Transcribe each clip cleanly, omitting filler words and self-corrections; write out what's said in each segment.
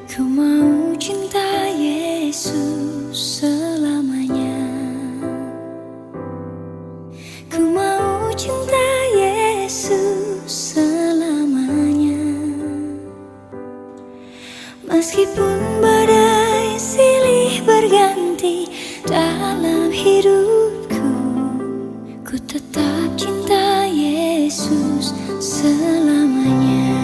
Ku mau cinta Yesus selamanya. Ku mau cinta Yesus selamanya. Meskipun badai silih berganti dalam hidupku, ku tetap cinta Yesus selamanya.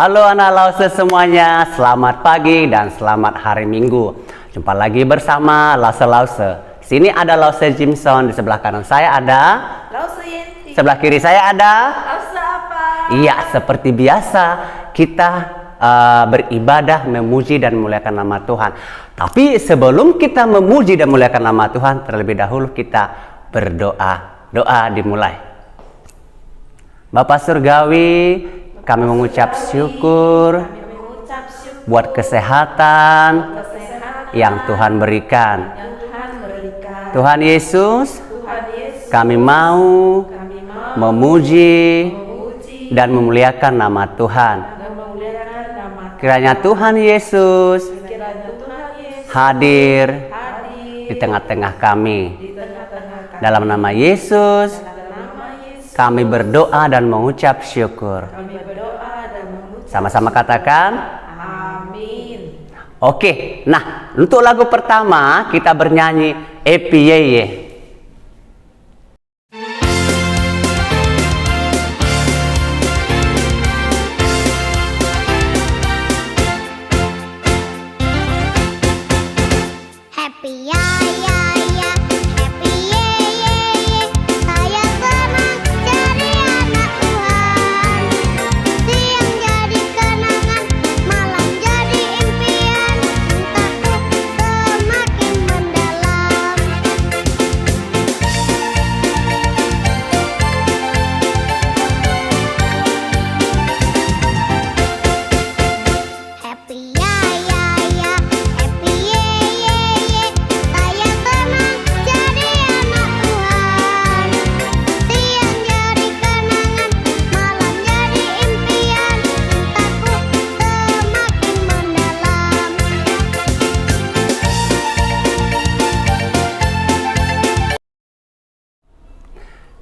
Halo anak Lause semuanya, selamat pagi dan selamat hari Minggu. Jumpa lagi bersama Lause. Sini ada Lause Jimson, di sebelah kanan saya ada Lause Yenti. Sebelah kiri saya ada Lause apa? Iya, seperti biasa kita beribadah, memuji dan memuliakan nama Tuhan. Tapi sebelum kita memuji dan memuliakan nama Tuhan, terlebih dahulu kita berdoa. Doa dimulai. Bapak Surgawi, kami mengucap syukur buat kesehatan yang Tuhan berikan. Tuhan Yesus, kami mau memuji dan memuliakan nama Tuhan. Kiranya Tuhan Yesus hadir di tengah-tengah kami. Dalam nama Yesus, kami berdoa dan mengucap syukur. Sama-sama katakan Amin. Oke, nah untuk lagu pertama kita bernyanyi Epiyeye. Happy ya ya ya, happy ye ye ye. Saya senang jadi anak Tuhan. Siang jadi kenangan, malam jadi impian. Cintaku semakin mendalam. Happy ya ya ya, happy ye ye ye. Saya senang jadi anak Tuhan. Siang jadi kenangan, malam jadi impian. Cintaku semakin mendalam.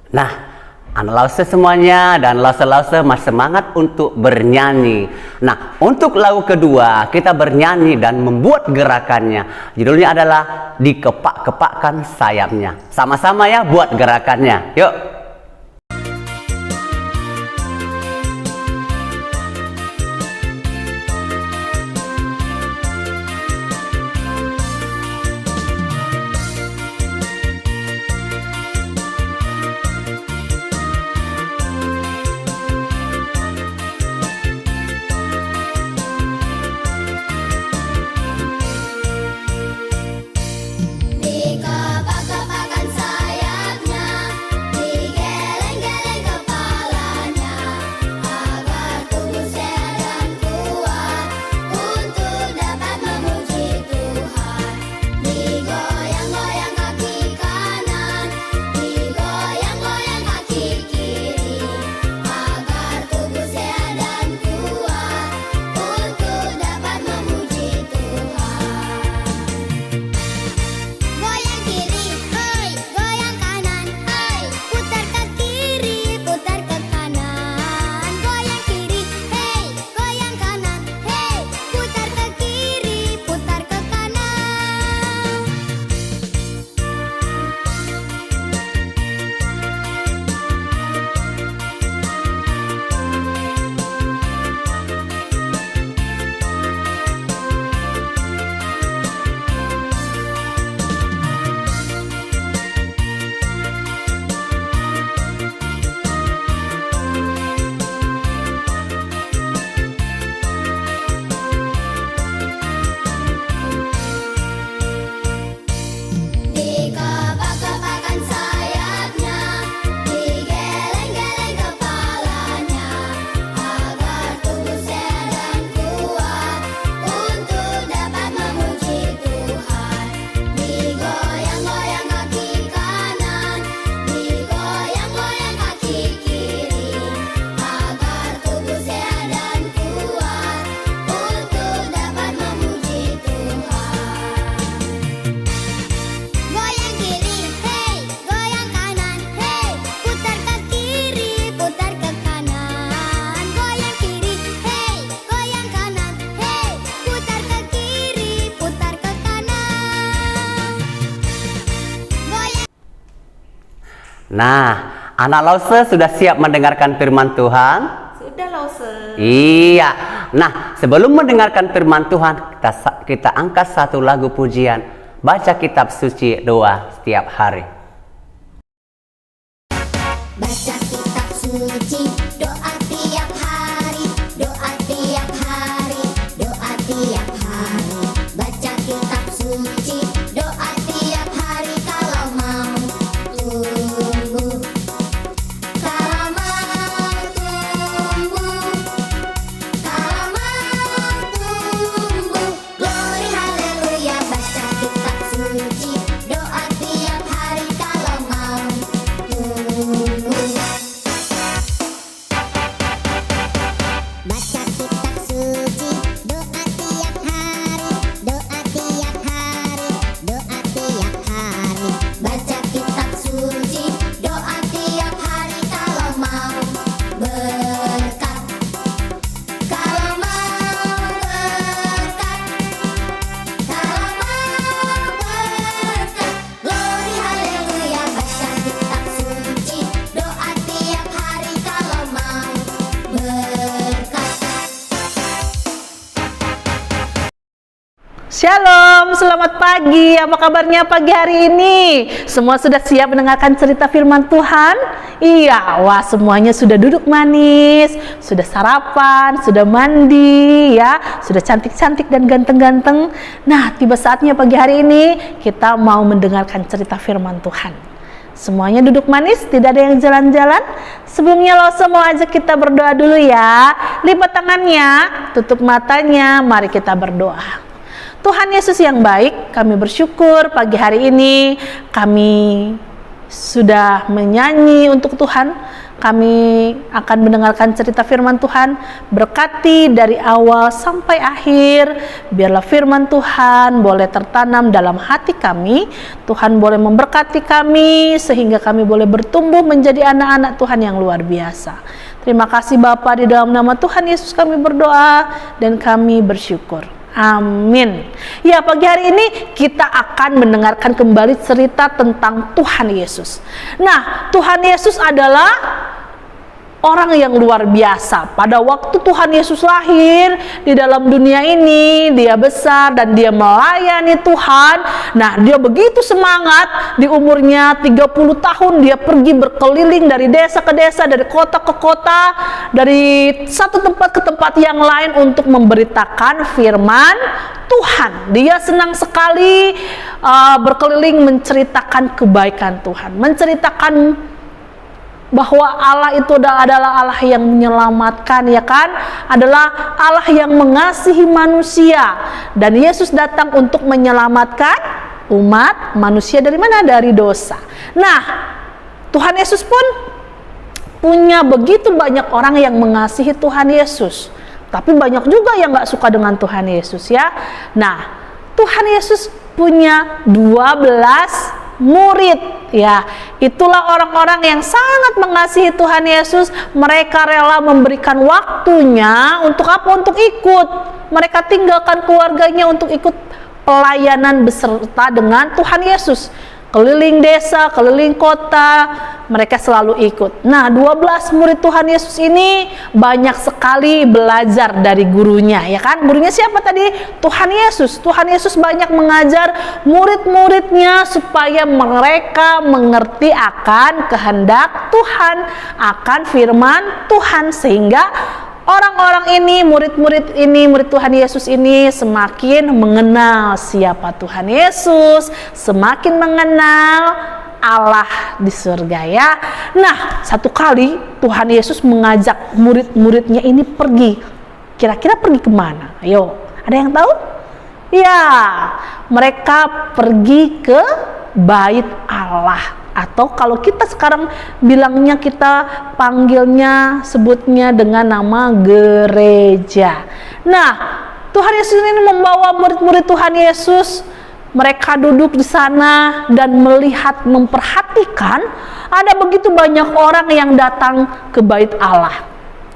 Nah, anak Lause semuanya dan Lause-Lause masih semangat untuk bernyanyi. Nah, untuk lagu kedua kita bernyanyi dan membuat gerakannya. Judulnya adalah Dikepak-kepakkan sayapnya. Sama-sama ya buat gerakannya. Yuk. Dikepak-kepakkan sayapnya, Nah, anak Lause sudah siap mendengarkan firman Tuhan? Sudah Lause. Iya. Nah, sebelum mendengarkan firman Tuhan, kita angkat satu lagu pujian, baca kitab suci doa setiap hari. Baca kitab suci, doa tiap hari, doa tiap hari, doa tiap hari. Baca kitab suci, doa tiap hari kalau mau tumbuh. Kalau mau tumbuh, kalau mau tumbuh. Glory haleluya, baca kitab suci, doa tiap hari kalau mau tumbuh. Baca kitab suci, doa tiap hari, doa tiap hari, doa tiap hari. Baca kitab suci, doa tiap hari kalau mau berkat. Kalau mau berkat, kalau mau berkat. Glory haleluya, baca kitab suci, doa tiap hari kalau mau berkat. Shalom, selamat pagi. Apa kabarnya pagi hari ini? Semua sudah siap mendengarkan cerita firman Tuhan? Iya, wah semuanya sudah duduk manis, sudah sarapan, sudah mandi, ya, sudah cantik-cantik dan ganteng-ganteng. Nah, tiba saatnya pagi hari ini kita mau mendengarkan cerita firman Tuhan. Semuanya duduk manis, tidak ada yang jalan-jalan. Sebelumnya Lause mau ajak kita berdoa dulu ya. Lipat tangannya, tutup matanya, mari kita berdoa. Tuhan Yesus yang baik, kami bersyukur pagi hari ini kami sudah menyanyi untuk Tuhan. Kami akan mendengarkan cerita firman Tuhan. Berkati dari awal sampai akhir. Biarlah firman Tuhan boleh tertanam dalam hati kami. Tuhan boleh memberkati kami sehingga kami boleh bertumbuh menjadi anak-anak Tuhan yang luar biasa. Terima kasih Bapa, di dalam nama Tuhan Yesus kami berdoa dan kami bersyukur. Amin. Ya, pagi hari ini kita akan mendengarkan kembali cerita tentang Tuhan Yesus. Nah, Tuhan Yesus adalah orang yang luar biasa. Pada waktu Tuhan Yesus lahir di dalam dunia ini, dia besar dan dia melayani Tuhan. Nah, dia begitu semangat, di umurnya 30 tahun dia pergi berkeliling dari desa ke desa, dari kota ke kota, dari satu tempat ke tempat yang lain untuk memberitakan firman Tuhan. Dia senang sekali berkeliling menceritakan kebaikan Tuhan, menceritakan bahwa Allah itu adalah Allah yang menyelamatkan, ya kan? Adalah Allah yang mengasihi manusia. Dan Yesus datang untuk menyelamatkan umat manusia dari mana? Dari dosa. Nah, Tuhan Yesus pun punya begitu banyak orang yang mengasihi Tuhan Yesus. Tapi banyak juga yang gak suka dengan Tuhan Yesus, ya. Nah, Tuhan Yesus punya 12 murid, ya. Itulah orang-orang yang sangat mengasihi Tuhan Yesus. Mereka rela memberikan waktunya untuk apa? Untuk ikut. Mereka tinggalkan keluarganya untuk ikut pelayanan beserta dengan Tuhan Yesus. Keliling desa, keliling kota, mereka selalu ikut. Nah, 12 murid Tuhan Yesus ini banyak sekali belajar dari gurunya, ya kan? Gurunya siapa tadi? Tuhan Yesus. Tuhan Yesus banyak mengajar murid-muridnya supaya mereka mengerti akan kehendak Tuhan, akan firman Tuhan, sehingga orang-orang ini, murid-murid ini, murid Tuhan Yesus ini semakin mengenal siapa Tuhan Yesus, semakin mengenal Allah di surga, ya. Nah, satu kali Tuhan Yesus mengajak murid-muridnya ini pergi. Kira-kira pergi kemana? Ayo, ada yang tahu? Ya, mereka pergi ke bait Allah. Atau kalau kita sekarang bilangnya, kita panggilnya, sebutnya dengan nama gereja. Nah, Tuhan Yesus ini membawa murid-murid Tuhan Yesus. Mereka duduk di sana dan melihat, memperhatikan ada begitu banyak orang yang datang ke bait Allah,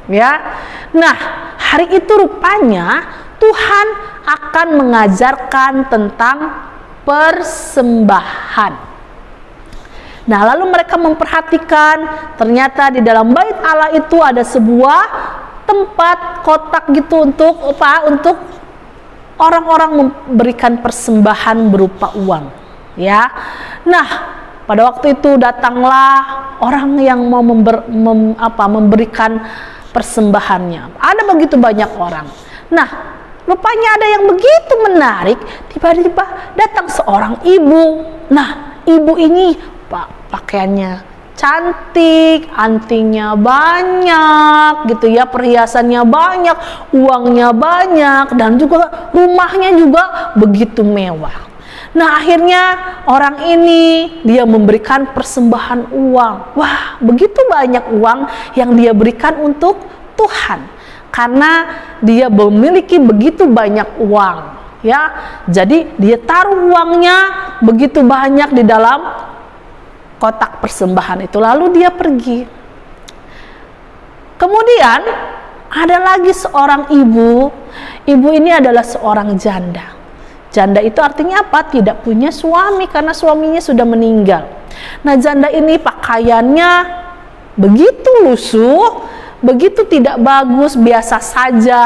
ya. Nah, hari itu rupanya Tuhan akan mengajarkan tentang persembahan. Nah, lalu mereka memperhatikan ternyata di dalam bait Allah itu ada sebuah tempat kotak gitu untuk apa? Untuk orang-orang memberikan persembahan berupa uang, ya. Nah, pada waktu itu datanglah orang yang mau memberikan persembahannya. Ada begitu banyak orang. Nah, rupanya ada yang begitu menarik, tiba-tiba datang seorang ibu. Nah, ibu ini pakaiannya cantik, antingnya banyak gitu ya, perhiasannya banyak, uangnya banyak, dan juga rumahnya juga begitu mewah. Nah, akhirnya orang ini dia memberikan persembahan uang. Wah, begitu banyak uang yang dia berikan untuk Tuhan. Karena dia memiliki begitu banyak uang, ya. Jadi dia taruh uangnya begitu banyak di dalam kotak persembahan itu, lalu dia pergi. Kemudian ada lagi seorang ibu. Ibu ini adalah seorang janda. Janda itu artinya apa? Tidak punya suami karena suaminya sudah meninggal. Nah, janda ini pakaiannya begitu lusuh, begitu tidak bagus, biasa saja.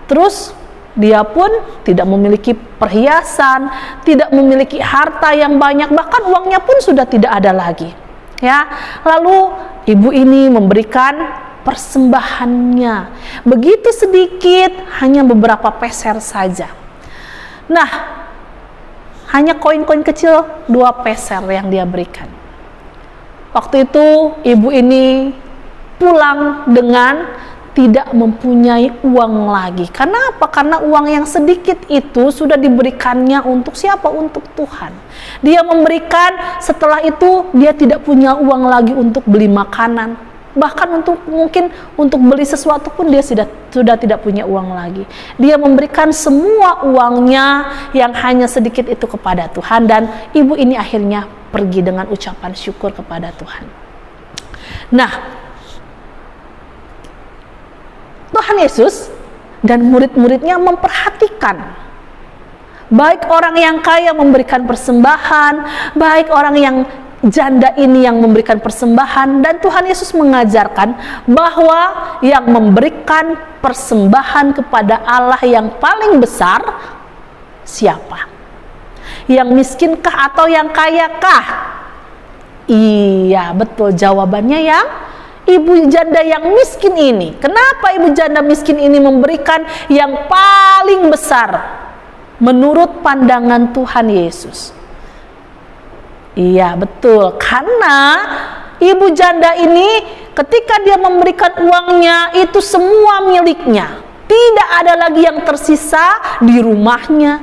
Terus dia pun tidak memiliki perhiasan, tidak memiliki harta yang banyak, bahkan uangnya pun sudah tidak ada lagi. Ya, lalu ibu ini memberikan persembahannya. Begitu sedikit, hanya beberapa peser saja. Nah, hanya koin-koin kecil 2 peser yang dia berikan. Waktu itu ibu ini pulang dengan tidak mempunyai uang lagi. Karena apa? Karena uang yang sedikit itu sudah diberikannya untuk siapa? Untuk Tuhan. Dia memberikan, setelah itu dia tidak punya uang lagi untuk beli makanan. Bahkan mungkin untuk beli sesuatu pun dia sudah tidak punya uang lagi. Dia memberikan semua uangnya yang hanya sedikit itu kepada Tuhan, dan ibu ini akhirnya pergi dengan ucapan syukur kepada Tuhan. Nah, Tuhan Yesus dan murid-muridnya memperhatikan baik orang yang kaya memberikan persembahan, baik orang yang janda ini yang memberikan persembahan, dan Tuhan Yesus mengajarkan bahwa yang memberikan persembahan kepada Allah yang paling besar siapa? Yang miskinkah atau yang kayakah? Iya, betul, jawabannya yang ibu janda yang miskin ini. Kenapa ibu janda miskin ini memberikan yang paling besar menurut pandangan Tuhan Yesus? Iya, betul, karena ibu janda ini ketika dia memberikan uangnya itu semua miliknya. Tidak ada lagi yang tersisa di rumahnya,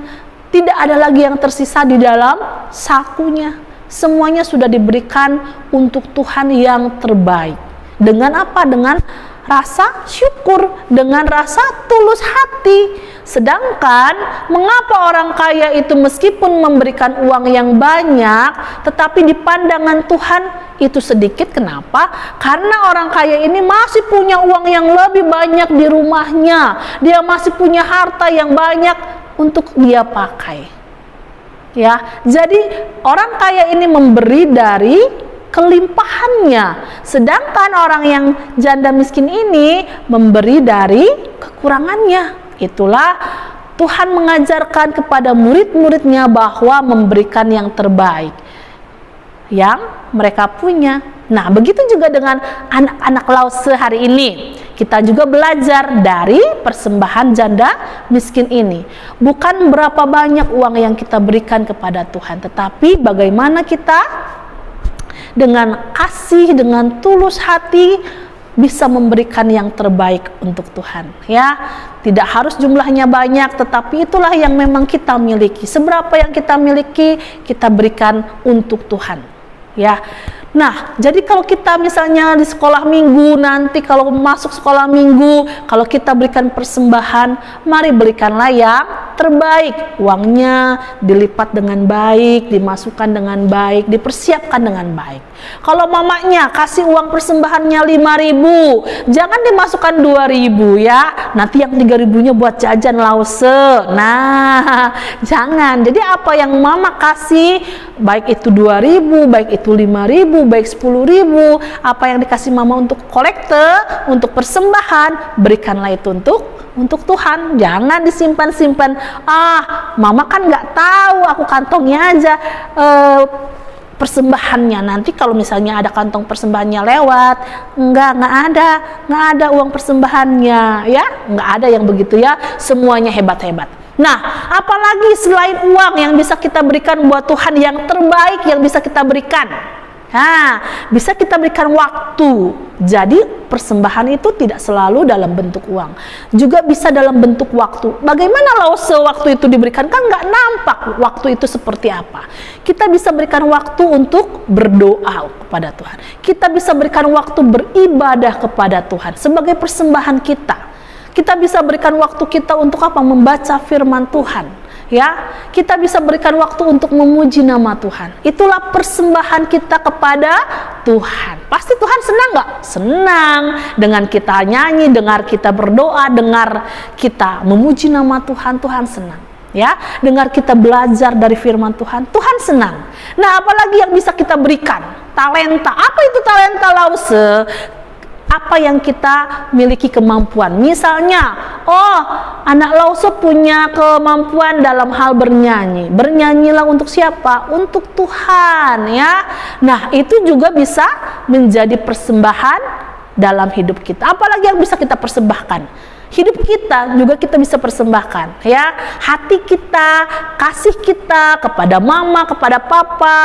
tidak ada lagi yang tersisa di dalam sakunya. Semuanya sudah diberikan untuk Tuhan yang terbaik. Dengan apa? Dengan rasa syukur, dengan rasa tulus hati. Sedangkan mengapa orang kaya itu meskipun memberikan uang yang banyak, tetapi di pandangan Tuhan itu sedikit? Kenapa? Karena orang kaya ini masih punya uang yang lebih banyak di rumahnya. Dia masih punya harta yang banyak untuk dia pakai. Ya, jadi orang kaya ini memberi dari kelimpahannya, sedangkan orang yang janda miskin ini memberi dari kekurangannya. Itulah Tuhan mengajarkan kepada murid-muridnya bahwa memberikan yang terbaik yang mereka punya. Nah, begitu juga dengan anak-anak Lause hari ini. Kita juga belajar dari persembahan janda miskin ini. Bukan berapa banyak uang yang kita berikan kepada Tuhan, tetapi bagaimana kita dengan kasih, dengan tulus hati bisa memberikan yang terbaik untuk Tuhan. Ya, tidak harus jumlahnya banyak, tetapi itulah yang memang kita miliki. Seberapa yang kita miliki, kita berikan untuk Tuhan. Ya. Nah, jadi kalau kita misalnya di sekolah minggu, nanti kalau masuk sekolah minggu, kalau kita berikan persembahan, mari berikanlah yang terbaik. Uangnya dilipat dengan baik, dimasukkan dengan baik, dipersiapkan dengan baik. Kalau mamanya kasih uang persembahannya 5.000, jangan dimasukkan 2.000 ya. Nanti yang 3.000-nya buat jajan Lause. Nah, jangan. Jadi apa yang mama kasih baik itu 2.000, baik itu 5.000, baik 10.000, apa yang dikasih mama untuk kolekte, untuk persembahan, berikanlah itu untuk Tuhan. Jangan disimpan-simpan. Mama kan nggak tahu, aku kantongnya aja persembahannya. Nanti kalau misalnya ada kantong persembahannya lewat, nggak ada uang persembahannya, ya nggak ada yang begitu ya. Semuanya hebat-hebat. Nah, apalagi selain uang yang bisa kita berikan buat Tuhan, yang terbaik yang bisa kita berikan, bisa kita berikan waktu. Jadi persembahan itu tidak selalu dalam bentuk uang, juga bisa dalam bentuk waktu. Bagaimana kalau sewaktu itu diberikan? Kan nggak nampak waktu itu seperti apa. Kita bisa berikan waktu untuk berdoa kepada Tuhan. Kita bisa berikan waktu beribadah kepada Tuhan sebagai persembahan kita. Kita bisa berikan waktu kita untuk apa? Membaca firman Tuhan. Ya, kita bisa berikan waktu untuk memuji nama Tuhan. Itulah persembahan kita kepada Tuhan. Pasti Tuhan senang nggak? Senang dengan kita nyanyi, dengar kita berdoa, dengar kita memuji nama Tuhan. Tuhan senang. Ya, dengar kita belajar dari firman Tuhan. Tuhan senang. Nah, apalagi yang bisa kita berikan? Talenta. Apa itu talenta, Lause? Apa yang kita miliki kemampuan. Misalnya, anak Lause punya kemampuan dalam hal bernyanyi. Bernyanyilah untuk siapa? Untuk Tuhan, ya. Nah, itu juga bisa menjadi persembahan dalam hidup kita. Apalagi yang bisa kita persembahkan? Hidup kita juga kita bisa persembahkan, ya. Hati kita, kasih kita kepada mama, kepada papa,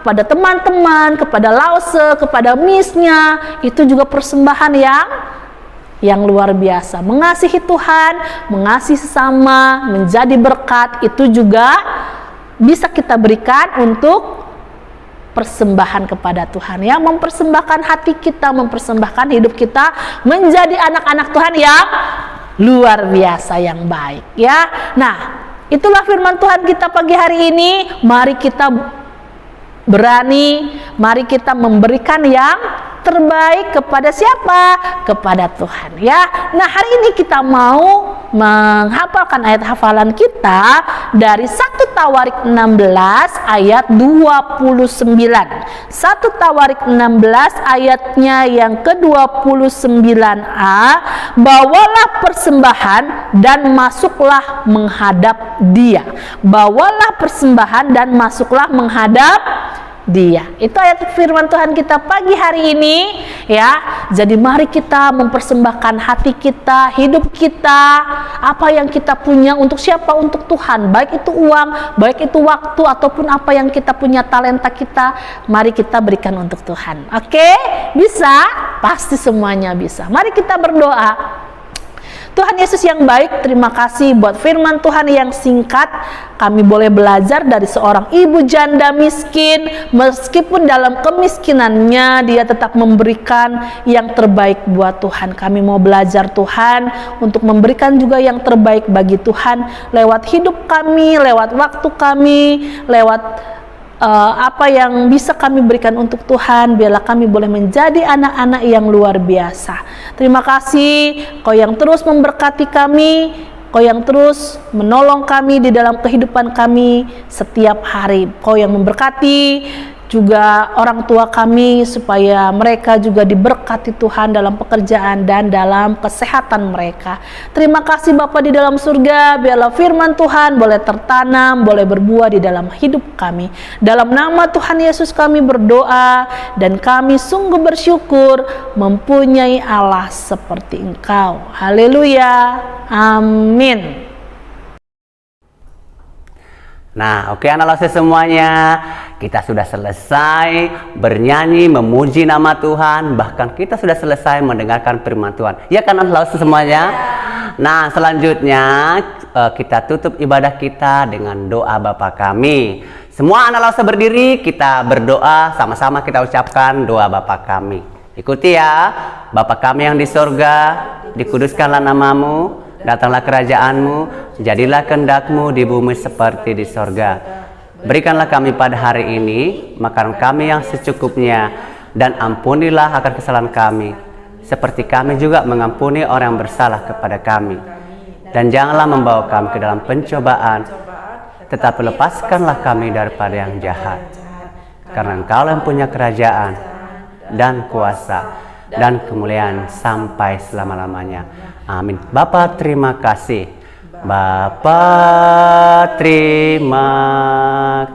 kepada teman-teman, kepada Lause, kepada missnya, itu juga persembahan yang luar biasa. Mengasihi Tuhan, mengasihi sesama, menjadi berkat, itu juga bisa kita berikan untuk persembahan kepada Tuhan, ya. Mempersembahkan hati kita, mempersembahkan hidup kita menjadi anak-anak Tuhan yang luar biasa, yang baik, ya. Nah, itulah firman Tuhan kita pagi hari ini. Mari kita berani, mari kita memberikan yang terbaik kepada siapa? Kepada Tuhan, ya. Nah, hari ini kita mau menghafalkan ayat hafalan kita dari 1 Tawarik 16 ayat 29. 1 Tawarik 16 ayatnya yang ke-29a. Bawalah persembahan dan masuklah menghadap Dia. Bawalah persembahan dan masuklah menghadap Dia. Itu ayat firman Tuhan kita pagi hari ini, ya. Jadi mari kita mempersembahkan hati kita, hidup kita, apa yang kita punya untuk siapa? Untuk Tuhan. Baik itu uang, baik itu waktu, ataupun apa yang kita punya, talenta kita, mari kita berikan untuk Tuhan. Oke? Bisa? Pasti semuanya bisa. Mari kita berdoa. Tuhan Yesus yang baik, terima kasih buat firman Tuhan yang singkat. Kami boleh belajar dari seorang ibu janda miskin. Meskipun dalam kemiskinannya, dia tetap memberikan yang terbaik buat Tuhan. Kami mau belajar Tuhan untuk memberikan juga yang terbaik bagi Tuhan lewat hidup kami, lewat waktu kami, lewat apa yang bisa kami berikan untuk Tuhan. Biarlah kami boleh menjadi anak-anak yang luar biasa. Terima kasih, Kau yang terus memberkati kami, Kau yang terus menolong kami di dalam kehidupan kami setiap hari. Kau yang memberkati juga orang tua kami, supaya mereka juga diberkati Tuhan dalam pekerjaan dan dalam kesehatan mereka. Terima kasih Bapa di dalam surga. Biarlah firman Tuhan boleh tertanam, boleh berbuah di dalam hidup kami. Dalam nama Tuhan Yesus kami berdoa, dan kami sungguh bersyukur mempunyai Allah seperti Engkau. Haleluya, amin. Nah, oke anak Lause semuanya, kita sudah selesai bernyanyi, memuji nama Tuhan, bahkan kita sudah selesai mendengarkan firman Tuhan. Ya kan anak Lause semuanya? Nah, selanjutnya kita tutup ibadah kita dengan doa Bapa kami. Semua anak Lause berdiri, kita berdoa, sama-sama kita ucapkan doa Bapa kami. Ikuti ya. Bapa kami yang di sorga, dikuduskanlah namamu. Datanglah kerajaanmu, jadilah kehendak-Mu di bumi seperti di sorga. Berikanlah kami pada hari ini makanan kami yang secukupnya, dan ampunilah akan kesalahan kami, seperti kami juga mengampuni orang yang bersalah kepada kami. Dan janganlah membawa kami ke dalam pencobaan, tetapi lepaskanlah kami daripada yang jahat. Karena Engkau yang punya kerajaan dan kuasa dan kemuliaan sampai selama-lamanya. Amin. Bapa, terima kasih. Bapa, terima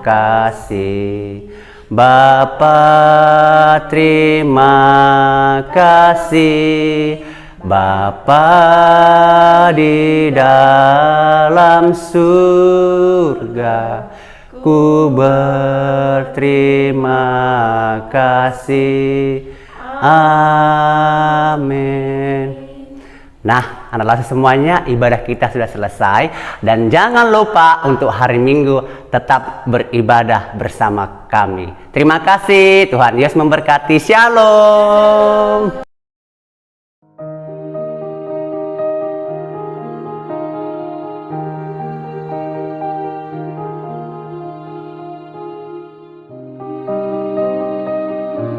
kasih. Bapa, terima kasih. Bapa di dalam surga, ku berterima kasih. Amin. Nah, anak-anak semuanya, ibadah kita sudah selesai. Dan jangan lupa untuk hari Minggu tetap beribadah bersama kami. Terima kasih, Tuhan Yesus memberkati. Shalom.